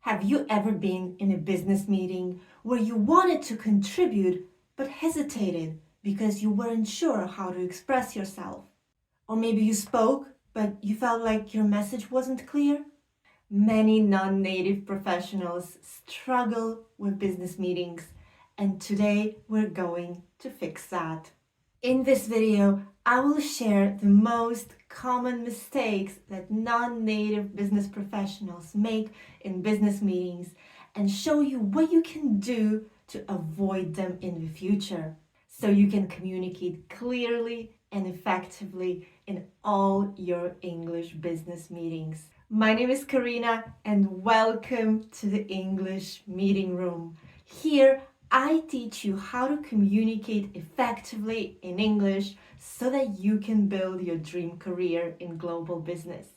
Have you ever been in a business meeting where you wanted to contribute but hesitated because you weren't sure how to express yourself? Or maybe you spoke but you felt like your message wasn't clear? Many non-native professionals struggle with business meetings, and today we're going to fix that. In this video, I will share the most common mistakes that non-native business professionals make in business meetings and show you what you can do to avoid them in the future so you can communicate clearly and effectively in all your English business meetings. My name is Karina and welcome to the English Meeting Room. Here, I teach you how to communicate effectively in English so that you can build your dream career in global business.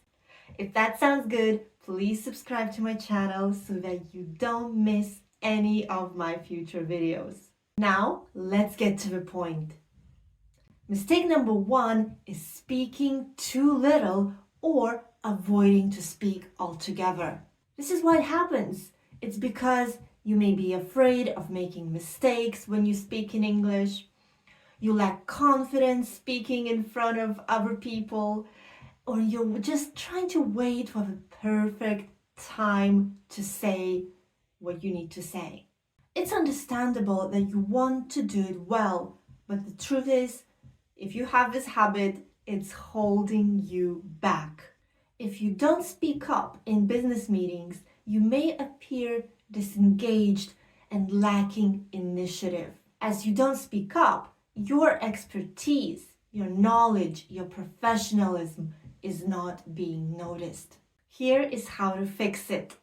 If that sounds good, please subscribe to my channel so that you don't miss any of my future videos. Now, let's get to the point. Mistake number 1 is speaking too little or avoiding to speak altogether. This is why it happens. It's because you may be afraid of making mistakes when you speak in English. You lack confidence speaking in front of other people, or you're just trying to wait for the perfect time to say what you need to say. It's understandable that you want to do it well, but the truth is, if you have this habit, it's holding you back. If you don't speak up in business meetings, you may appear disengaged and lacking initiative. As you don't speak up, your expertise, your knowledge, your professionalism is not being noticed. Here is how to fix it.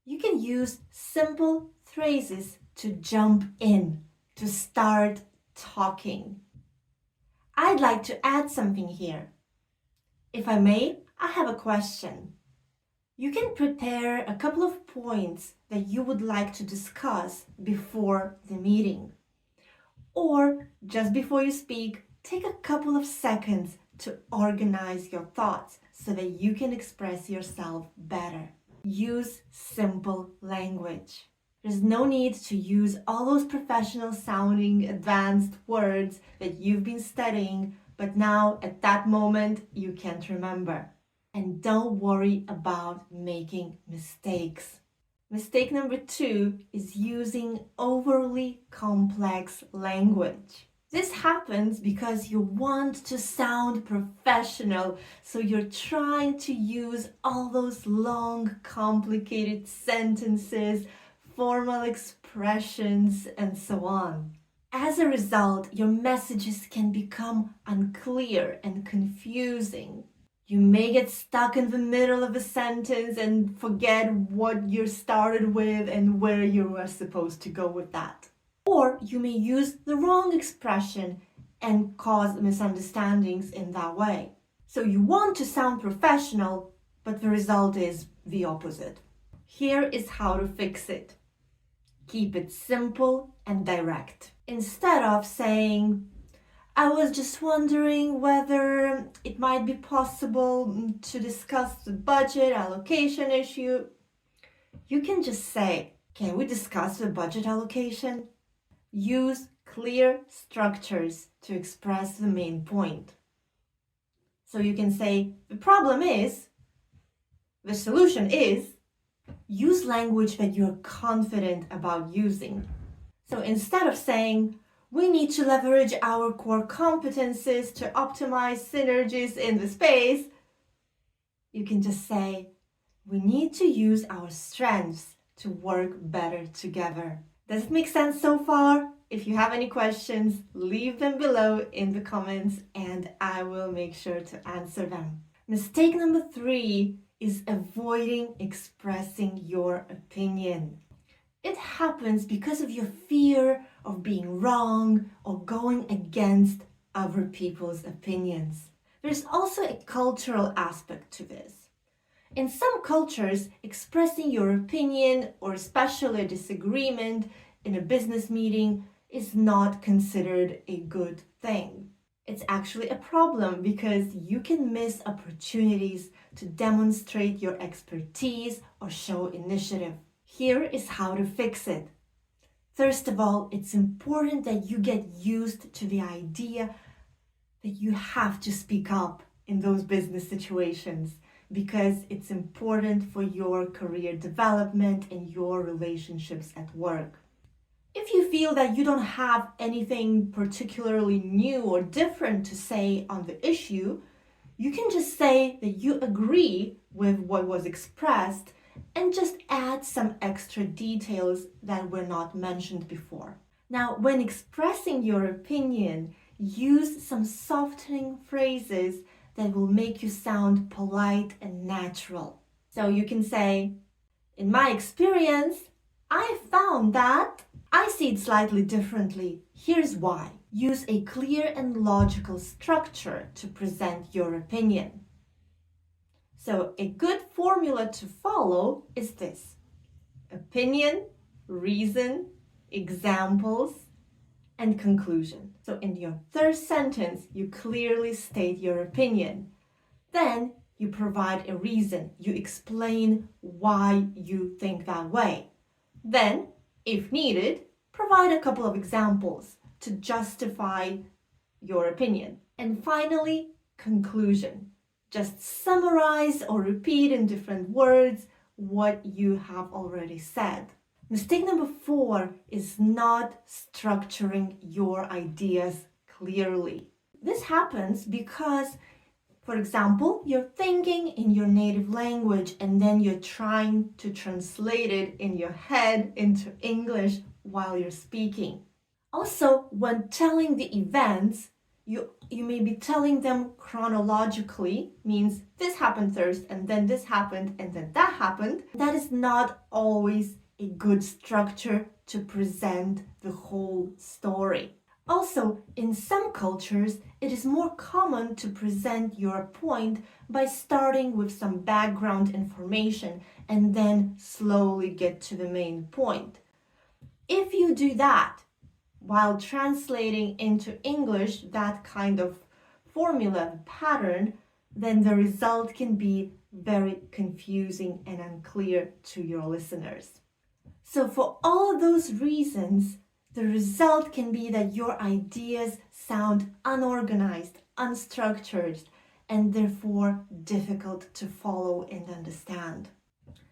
You can use simple phrases to jump in, to start talking. I'd like to add something here. If I may, I have a question. You can prepare a couple of points that you would like to discuss before the meeting. Or just before you speak, take a couple of seconds to organize your thoughts so that you can express yourself better. Use simple language. There's no need to use all those professional sounding advanced words that you've been studying, but now at that moment you can't remember. And don't worry about making mistakes. Mistake number 2 is using overly complex language. This happens because you want to sound professional, so you're trying to use all those long, complicated sentences, formal expressions, and so on. As a result, your messages can become unclear and confusing. You may get stuck in the middle of a sentence and forget what you started with and where you are supposed to go with that. Or you may use the wrong expression and cause misunderstandings in that way. So you want to sound professional, but the result is the opposite. Here is how to fix it. Keep it simple and direct. Instead of saying, I was just wondering whether it might be possible to discuss the budget allocation issue, you can just say, can we discuss the budget allocation? Use clear structures to express the main point. So you can say, the problem is, the solution is. Use language that you're confident about using. So instead of saying, we need to leverage our core competencies to optimize synergies in the space, you can just say, we need to use our strengths to work better together. Does it make sense so far? If you have any questions, leave them below in the comments and I will make sure to answer them. Mistake number 3 is avoiding expressing your opinion. It happens because of your fear of being wrong or going against other people's opinions. There's also a cultural aspect to this. In some cultures, expressing your opinion or especially a disagreement in a business meeting is not considered a good thing. It's actually a problem because you can miss opportunities to demonstrate your expertise or show initiative. Here is how to fix it. First of all, it's important that you get used to the idea that you have to speak up in those business situations because it's important for your career development and your relationships at work. If you feel that you don't have anything particularly new or different to say on the issue, you can just say that you agree with what was expressed and just add some extra details that were not mentioned before. Now, when expressing your opinion, use some softening phrases that will make you sound polite and natural. So you can say, in my experience, I found that I see it slightly differently. Here's why. Use a clear and logical structure to present your opinion. So a good formula to follow is this: opinion, reason, examples, and conclusion. So in your third sentence, you clearly state your opinion. Then you provide a reason. You explain why you think that way. Then, if needed, provide a couple of examples to justify your opinion. And finally, conclusion. Just summarize or repeat in different words what you have already said. Mistake number 4 is not structuring your ideas clearly. This happens because, for example, you're thinking in your native language and then you're trying to translate it in your head into English while you're speaking. Also, when telling the events, you may be telling them chronologically, means this happened first and then this happened and then that happened. That is not always a good structure to present the whole story. Also, in some cultures, it is more common to present your point by starting with some background information and then slowly get to the main point. If you do that while translating into English that kind of formula pattern, then the result can be very confusing and unclear to your listeners. So for all of those reasons, the result can be that your ideas sound unorganized, unstructured, and therefore difficult to follow and understand.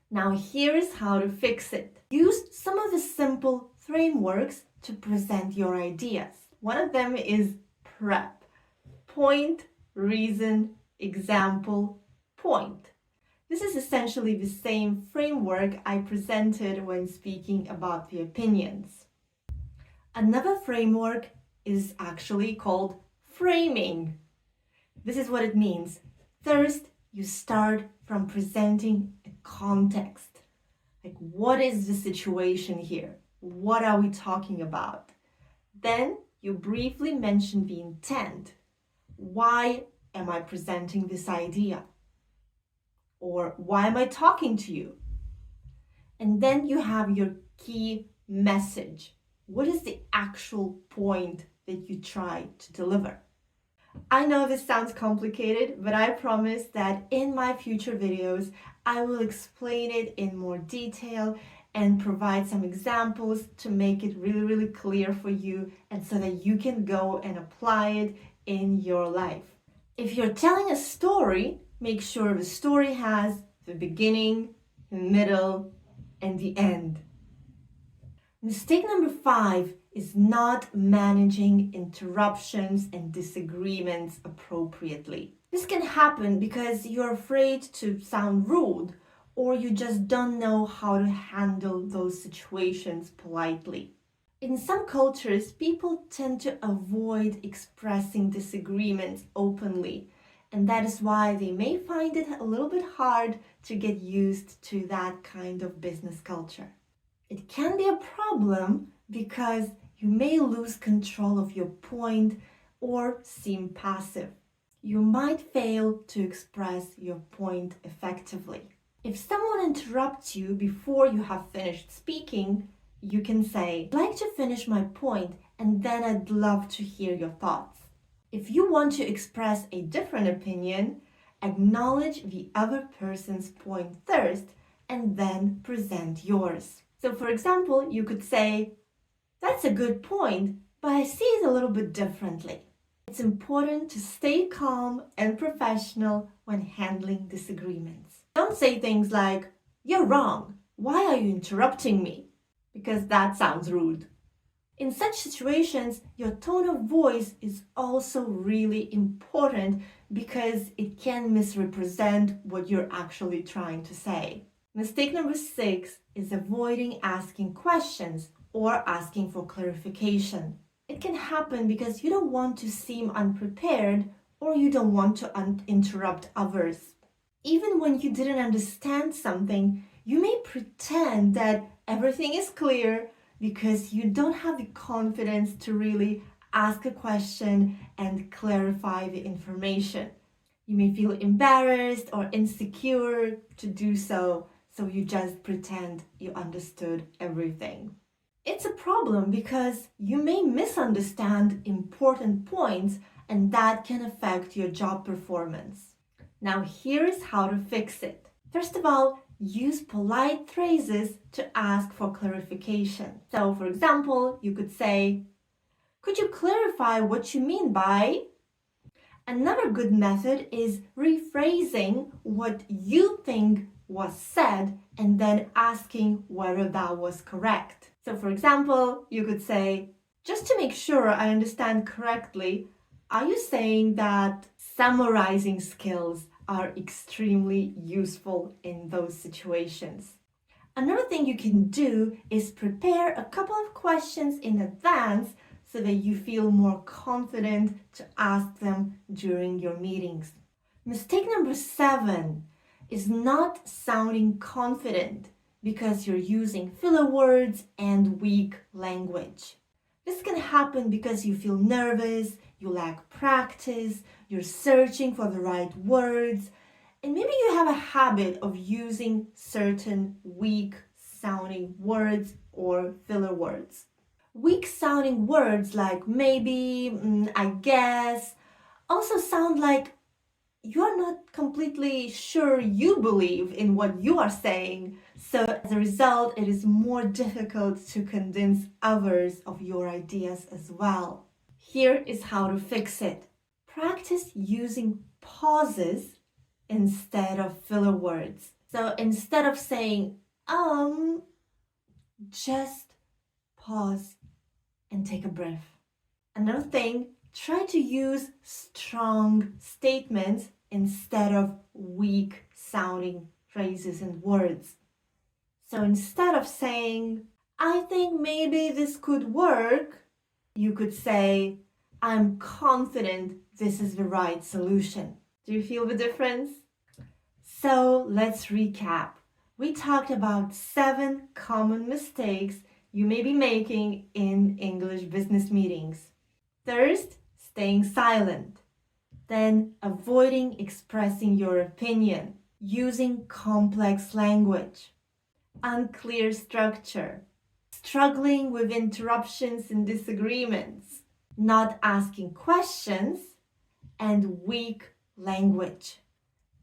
Now here is how to fix it. Use some of the simple frameworks to present your ideas. One of them is PREP. Point, reason, example, point. This is essentially the same framework I presented when speaking about the opinions. Another framework is actually called framing. This is what it means. First, you start from presenting a context. Like, what is the situation here? What are we talking about? Then you briefly mention the intent. Why am I presenting this idea? Or why am I talking to you? And then you have your key message. What is the actual point that you try to deliver? I know this sounds complicated, but I promise that in my future videos, I will explain it in more detail and provide some examples to make it really, really clear for you and so that you can go and apply it in your life. If you're telling a story, make sure the story has the beginning, the middle, and the end. Mistake number 5 is not managing interruptions and disagreements appropriately. This can happen because you're afraid to sound rude or you just don't know how to handle those situations politely. In some cultures, people tend to avoid expressing disagreements openly, and that is why they may find it a little bit hard to get used to that kind of business culture. It can be a problem because you may lose control of your point or seem passive. You might fail to express your point effectively. If someone interrupts you before you have finished speaking, you can say, "I'd like to finish my point and then I'd love to hear your thoughts." If you want to express a different opinion Acknowledge the other person's point first and then present yours. So for example, you could say, "That's a good point, but I see it a little bit differently." It's important to stay calm and professional when handling disagreements. Don't say things like, "You're wrong. Why are you interrupting me?" Because that sounds rude. In such situations, your tone of voice is also really important because it can misrepresent what you're actually trying to say. Mistake number 6 is avoiding asking questions or asking for clarification. It can happen because you don't want to seem unprepared or you don't want to interrupt others. Even when you didn't understand something, you may pretend that everything is clear because you don't have the confidence to really ask a question and clarify the information. You may feel embarrassed or insecure to do so, so you just pretend you understood everything. It's a problem because you may misunderstand important points and that can affect your job performance. Now here's how to fix it. First of all, use polite phrases to ask for clarification. So for example, you could say, "Could you clarify what you mean by?" Another good method is rephrasing what you think was said and then asking whether that was correct. So for example, you could say, "Just to make sure I understand correctly, are you saying that summarizing skills are extremely useful in those situations?" Another thing you can do is prepare a couple of questions in advance so that you feel more confident to ask them during your meetings. Mistake number 7 is not sounding confident because you're using filler words and weak language. This can happen because you feel nervous, you lack practice, you're searching for the right words, and maybe you have a habit of using certain weak sounding words or filler words. Weak sounding words like maybe, I guess, also sound like you're not completely sure you believe in what you are saying. So as a result, it is more difficult to convince others of your ideas as well. Here is how to fix it. Practice using pauses instead of filler words. So instead of saying, just pause and take a breath. Another thing, try to use strong statements instead of weak sounding phrases and words. So instead of saying, "I think maybe this could work," you could say, "I'm confident this is the right solution." Do you feel the difference? So let's recap. We talked about 7 common mistakes you may be making in English business meetings. First, staying silent. Then, avoiding expressing your opinion, using complex language, unclear structure, struggling with interruptions and disagreements, not asking questions, and weak language.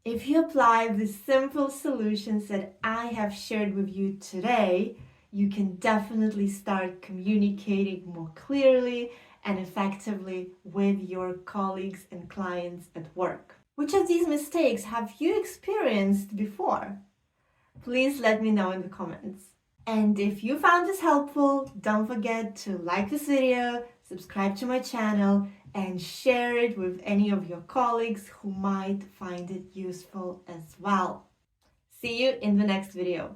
If you apply the simple solutions that I have shared with you today, you can definitely start communicating more clearly and effectively with your colleagues and clients at work. Which of these mistakes have you experienced before? Please let me know in the comments. And if you found this helpful, don't forget to like this video, subscribe to my channel, and share it with any of your colleagues who might find it useful as well. See you in the next video.